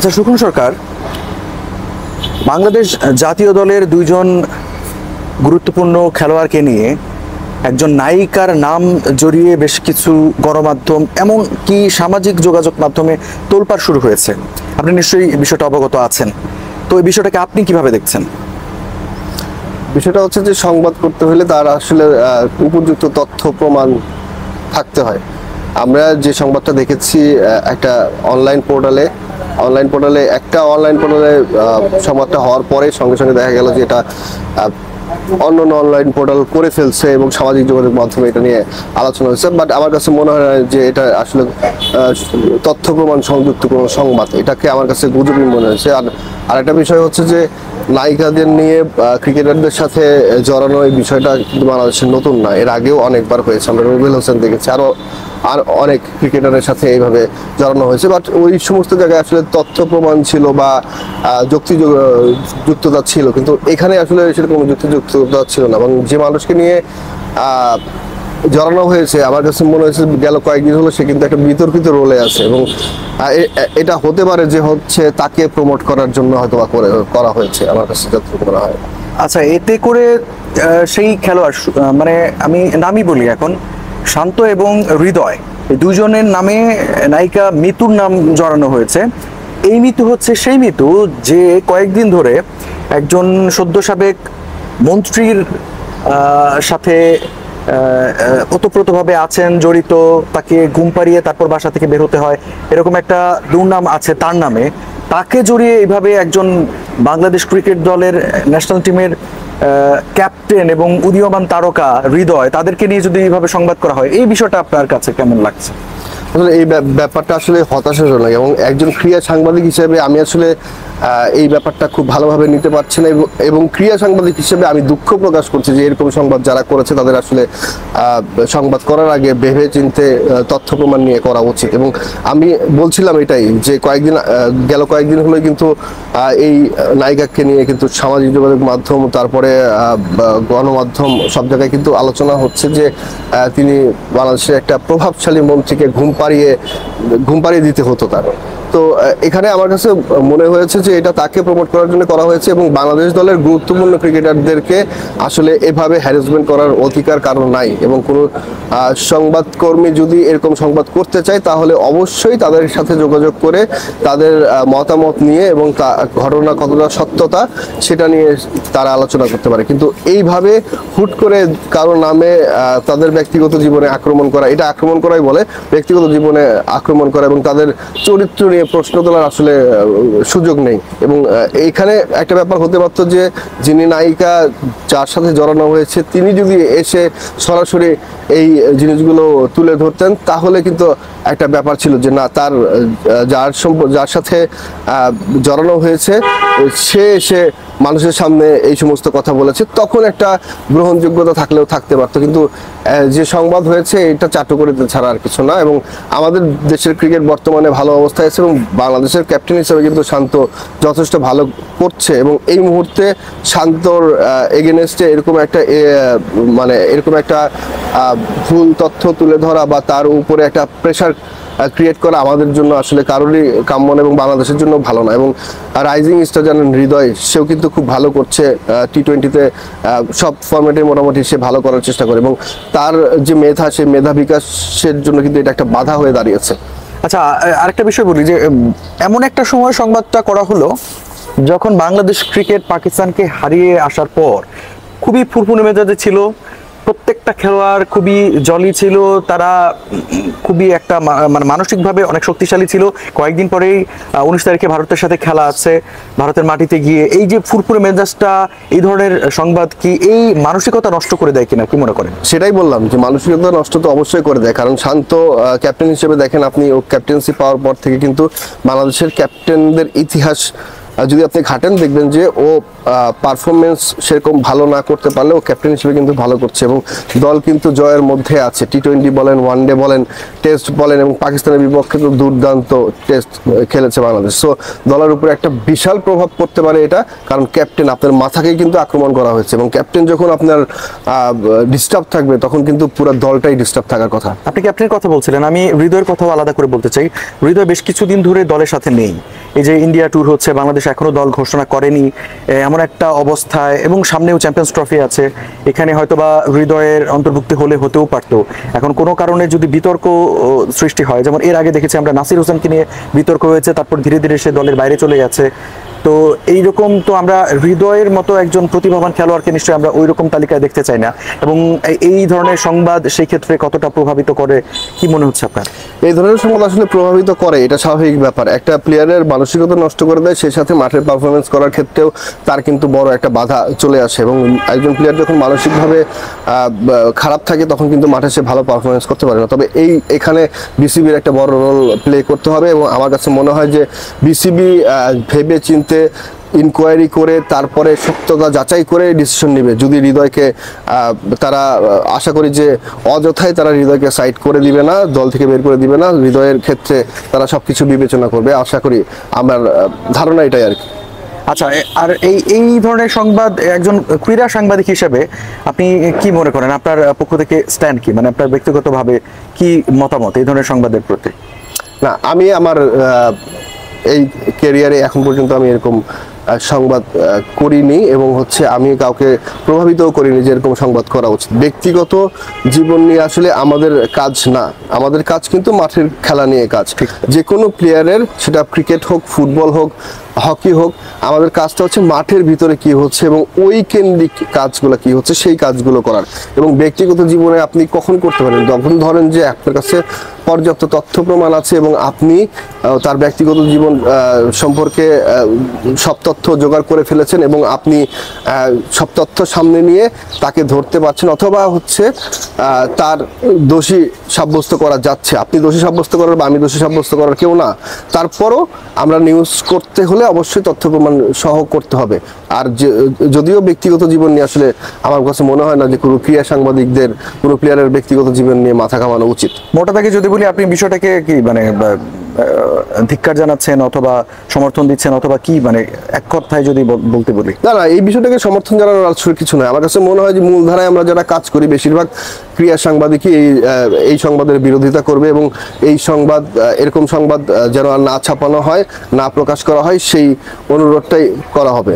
আচ্ছা, সুখন সরকার, বাংলাদেশ জাতীয় দলের দুইজন গুরুত্বপূর্ণ খেলোয়াড়কে নিয়ে একজন নায়িকার নাম জড়িয়ে বেশ কিছু গণমাধ্যম এমনকি সামাজিক যোগাযোগ মাধ্যমে তোলপাড় শুরু হয়েছে। আপনি নিশ্চয়ই এই বিষয়টা অবগত আছেন, তো এই বিষয়টাকে আপনি কিভাবে দেখছেন? বিষয়টা হচ্ছে যে সংবাদ করতে হলে তার আসলে উপযুক্ত তথ্য প্রমাণ থাকতে হয়। আমরা যে সংবাদটা দেখেছি একটা অনলাইন পোর্টালে সংবাদটা হওয়ার পরে সঙ্গে সঙ্গে দেখা গেল যে এটা অন্য অনলাইন পোর্টাল করে ফেলছে এবং সামাজিক যোগাযোগ মাধ্যমে এটা নিয়ে আলোচনা হয়েছে। বাট আমার কাছে মনে হয় না যে এটা আসলে তথ্য প্রমাণ সংযুক্ত কোনো সংবাদ, এটাকে আমার কাছে গুজবই মনে হয়েছে। আর একটা বিষয় হচ্ছে যে নায়িকাদের নিয়ে ক্রিকেটারদের সাথে জড়ানো এই বিষয়টা কিন্তু বাংলাদেশের নতুন না, এর আগেও অনেকবার হয়েছে। আমরা রুবেল হোসেন দেখেছি, আর অনেক ক্রিকেটারের সাথে এইভাবে জড়ানো হয়েছে। বাট ওই সমস্ত জায়গায় আসলে তথ্য প্রমাণ ছিল বা যুক্তিযুক্ততা ছিল, কিন্তু এখানে আসলে সেরকম যুক্তিযুক্ততা ছিল না। এবং যে মানুষকে নিয়ে জড়ানো হয়েছে আমার কাছে মনে হয়েছে গেল কয়েকদিন হলো সে কিন্তু একটা বিতর্কিত রোলে আছে, এবং এটা হতে পারে যে হচ্ছে তাকে প্রমোট করার জন্য হয়তো করা হয়েছে, আমার কাছে যতটুকু মনে হয়। আচ্ছা, এতে করে সেই খেলোয়াড়, মানে আমি নামই বলি এখন, শান্ত এবং হৃদয়, এই দুজনের নামে নায়িকা মিতুর নাম জড়ানো হয়েছে। এই মিতু হচ্ছে সেই মিতু যে কয়েকদিন ধরে একজন সদ্য সাবেক মন্ত্রীর সাথে ওতপ্রোতভাবে আছেন, জড়িত, তাকে ঘুম পাড়িয়ে তারপর বাসা থেকে বের হতে হয়, এরকম একটা দুর্নাম আছে তার নামে। তাকে জড়িয়ে এইভাবে একজন বাংলাদেশ ক্রিকেট দলের ন্যাশনাল টিমের ক্যাপ্টেন এবং উদীয়মান তারকা হৃদয়, তাদেরকে নিয়ে যদি এইভাবে সংবাদ করা হয়, এই বিষয়টা আপনার কাছে কেমন লাগছে? আসলে এই ব্যাপারটা আসলে হতাশাজনক, এবং একজন ক্রীড়া সাংবাদিক হিসেবে আমি আসলে এই ব্যাপারটা খুব ভালোভাবে নিতে পারছি না। এবং ক্রীড়া সাংবাদিক হিসেবে আমি দুঃখ প্রকাশ করছি যে এরকম সংবাদ যারা করেছে তাদের আসলে সংবাদ করার আগে ভেবে চিন্তে তথ্য প্রমাণ নিয়ে করা উচিত। এবং আমি বলছিলাম এটাই যে গেল কয়েকদিন হলো কিন্তু এই নায়িকাকে নিয়ে কিন্তু সামাজিক যোগাযোগ মাধ্যম, তারপরে গণমাধ্যম, সব জায়গায় কিন্তু আলোচনা হচ্ছে যে তিনি বাংলাদেশের একটা প্রভাবশালী মন্ত্রীকে ঘুম পাড়িয়ে দিতে হতো তার। তো এখানে আমার কাছে মনে হয়েছে যে এটা তাকে প্রমোট করার জন্য করা হয়েছে, এবং বাংলাদেশ দলের গুরুত্বপূর্ণ ক্রিকেটারদেরকে আসলে এভাবে হ্যারাসমেন্ট করার অধিকার কারণ নাই। এবং কোনো সংবাদকর্মী যদি এরকম সংবাদ করতে চায় তাহলে অবশ্যই তাদের সাথে যোগাযোগ করে তাদের মতামত নিয়ে এবং ঘটনা কতটা সত্যতা সেটা নিয়ে তারা আলোচনা করতে পারে। কিন্তু এইভাবে হুট করে কারো নামে তাদের ব্যক্তিগত জীবনে আক্রমণ করা, এটা আক্রমণ করাই বলে, ব্যক্তিগত জীবনে আক্রমণ করা এবং তাদের চরিত্র নিয়ে প্রশ্ন তোলার আসলে সুযোগ নেই। এবং এইখানে একটা ব্যাপার হতে পারতো যে যিনি নায়িকা যার সাথে জড়ানো হয়েছে তিনি যদি এসে সরাসরি এই জিনিসগুলো তুলে ধরতেন তাহলে কিন্তু একটা ব্যাপার ছিল যে না, তার যার সাথে জড়ানো হয়েছে সে এসে মানুষের সামনে এই সমস্ত কথা বলেছে, তখন একটা গ্রহণযোগ্যতা থাকলেও থাকতে পারতো। কিন্তু যে সংবাদ হয়েছে এটা চাটুকরিতে ছাড়া আর কিছু না। এবং আমাদের দেশের ক্রিকেট বর্তমানে ভালো অবস্থায় আছে, এবং বাংলাদেশের ক্যাপ্টেন হিসেবে কিন্তু শান্ত যথেষ্ট ভালো করছে। এবং এই মুহূর্তে শান্তর এগেনস্টে এরকম একটা ভুল তথ্য তুলে ধরা বা তার উপরে একটা প্রেশার ক্রিয়েট করা আমাদের জন্য আসলে কারোরই কাম্য না, এবং বাংলাদেশের জন্য ভালো না। এবং রাইজিং স্টার জানেন হৃদয়, সেও কিন্তু খুব ভালো করছে টি-20-তে, সব ফরম্যাটে মোটামুটি সে ভালো করার চেষ্টা করে, এবং তার যে মেধা, সেই মেধা বিকাশের জন্য কিন্তু এটা একটা বাধা হয়ে দাঁড়িয়েছে। আচ্ছা, আরেকটা বিষয় বলি যে এমন একটা সময় সংবাদটা করা হলো যখন বাংলাদেশ ক্রিকেট পাকিস্তানকে হারিয়ে আসার পর খুবই ফুরফুরে মেজাজে ছিল, প্রত্যেকটা খেলোয়াড় খুবই জলি ছিল, তারা খুবই একটা মানে মানসিকভাবে অনেক শক্তিশালী ছিল। কয়েকদিন পরেই 19 তারিখে ভারতের সাথে খেলা আছে, ভারতের মাটিতে গিয়ে এই যে ফুরফুরে মেজাজটা, এই ধরনের সংবাদ কি এই মানসিকতা নষ্ট করে দেয় কিনা, কি মনে করেন? সেটাই বললাম যে মানসিকতা নষ্ট তো অবশ্যই করে দেয়, কারণ শান্ত ক্যাপ্টেন হিসেবে দেখেন আপনি, ও ক্যাপ্টেন্সি পাওয়ার পর থেকে কিন্তু বাংলাদেশের ক্যাপ্টেনদের ইতিহাস যদি আপনি ঘাটেন দেখবেন যে ও পারফরমেন্স সেরকম ভালো না করতে পারলেও ক্যাপ্টেন হিসেবে কিন্তু ভালো করছে এবং দল কিন্তু জয়ের মধ্যে আছে। টি-20 বলেন, ওয়ানডে বলেন, টেস্ট বলেন, এবং পাকিস্তানের বিপক্ষে তো দুর্দান্ত টেস্ট খেলেছে বাংলাদেশ। সো দলের উপরে একটা বিশাল প্রভাব পড়তে পারে এটা, কারণ ক্যাপ্টেন, আপনার মাথাকেই কিন্তু আক্রমণ করা হয়েছে এবং ক্যাপ্টেন যখন আপনার ডিস্টার্ব থাকবে তখন কিন্তু পুরো দলটাই ডিস্টার্ব থাকার কথা। আপনি ক্যাপ্টেনের কথা বলছিলেন, আমি হৃদয়ের কথাও আলাদা করে বলতে চাই। হৃদয় বেশ কিছুদিন ধরে দলের সাথে নেই। এই যে ইন্ডিয়া ট্যুর হচ্ছে, বাংলাদেশ এখনো দল ঘোষণা করেনি, এমন একটা অবস্থায়, এবং সামনেও চ্যাম্পিয়ন্স ট্রফি আছে, এখানে হয়তোবা হৃদয়ের অন্তর্ভুক্তি হতেও পারতো। এখন কোনো কারণে যদি বিতর্ক সৃষ্টি হয়, যেমন এর আগে দেখেছি আমরা নাসির হোসেনকে নিয়ে বিতর্ক হয়েছে, তারপর ধীরে ধীরে সে দলের বাইরে চলে গেছে। তো এইরকম তো আমরা হৃদয়ের মতো একজন প্রতিভাবান খেলোয়াড়কে নিশ্চয়ই আমরা ওই রকম তালিকায় দেখতে চাই না, এবং এই ধরনের সংবাদ সেই ক্ষেত্রে কতটা প্রভাবিত করে কি মনে হচ্ছে আপনার? এই ধরনের সংবাদ আসলে প্রভাবিত করে, এটা স্বাভাবিক ব্যাপার। একটা প্লেয়ারের মানসিকতা নষ্ট করে দেয়, সেই সাথে মাঠের পারফরমেন্স করার ক্ষেত্রেও তার কিন্তু বড় একটা বাধা চলে আসে, এবং একজন প্লেয়ার যখন মানসিকভাবে খারাপ থাকে তখন কিন্তু মাঠে সে ভালো পারফরমেন্স করতে পারে না। তবে এখানে বিসিবির একটা বড় রোল প্লে করতে হবে, এবং আমার কাছে মনে হয় যে বিসিবি ভেবে চিন্তে ইনকোয়ারি করে তারপরে সত্যতা যাচাই করে ডিসিশন নেবে। যদি হৃদয়কে তারা আশা করি যে অযথায় তারা হৃদয়কে সাইড করে দিবে না, দল থেকে বের করে দিবে না, হৃদয়ের ক্ষেত্রে তারা সবকিছু বিবেচনা করবে, আশা করি। আমার ধারণা এটাই আর কি। আচ্ছা, আর এই ধরনের সংবাদ একজন ক্রীড়া সাংবাদিক হিসেবে আপনি কি মনে করেন? আপনার পক্ষ থেকে স্ট্যান্ড কি, মানে আপনার ব্যক্তিগতভাবে কি মতামত এই ধরনের সংবাদের প্রতি? না, আমি আমার এই ক্যারিয়ারে এখন পর্যন্ত আমি এরকম সংবাদ করিনি, এবং আমি কাউকে প্রভাবিতও করিনি যে এরকম সংবাদ করা উচিত। ব্যক্তিগত জীবন নিয়ে আসলে আমাদের কাজ না, আমাদের কাজ কিন্তু মাঠের খেলা নিয়ে কাজ। যে কোনো প্লেয়ারের, সেটা ক্রিকেট হোক, ফুটবল হোক, হকি হোক, আমাদের কাজটা হচ্ছে মাঠের ভিতরে কি হচ্ছে এবং ওই কেন্দ্রিক কাজগুলো কি হচ্ছে সেই কাজগুলো করার। এবং ব্যক্তিগত জীবনে আপনি কখন করতে পারেন? যখন ধরেন যে আপনার কাছে পর্যাপ্ত তথ্য প্রমাণ আছে এবং আপনি তার ব্যক্তিগত জীবন সম্পর্কে সব তথ্য জোগাড় করে ফেলেছেন, এবং আপনি সব তথ্য সামনে নিয়ে তাকে ধরতে পারছেন, অথবা তার দোষী সাব্যস্ত করা যাচ্ছে। আপনি দোষী সাব্যস্ত করার বা আমি দোষী সাব্যস্ত করার কেউ না, তারপরও আমরা নিউজ করতে হলে অবশ্যই তথ্য প্রমাণ সহ করতে হবে। আর যদিও ব্যক্তিগত জীবন নিয়ে আসলে আমার কাছে মনে হয় না যে কোনো ক্রীড়া সাংবাদিকদের কোনো প্লেয়ারের ব্যক্তিগত জীবন নিয়ে মাথা ঘামানো উচিত। মোটা দাগে যদি বলি, আপনি বিষয়টাকে কি মানে ধিক্কার জানাচ্ছেন অথবা সমর্থন দিচ্ছেন, অথবা কি, মানে এক কথায় যদি বলতে বলি? না, এই বিষয়টাকে সমর্থন জানানোর আসলে কিছু নয়। আমার কাছে মনে হয় যে মূলধারায় আমরা যারা কাজ করি বেশিরভাগ ক্রীড়া সাংবাদিকই এই সংবাদের বিরোধিতা করবে, এবং এই সংবাদ, এরকম সংবাদ যেন আর না ছাপানো হয়, না প্রকাশ করা হয়, সেই অনুরোধটাই করা হবে।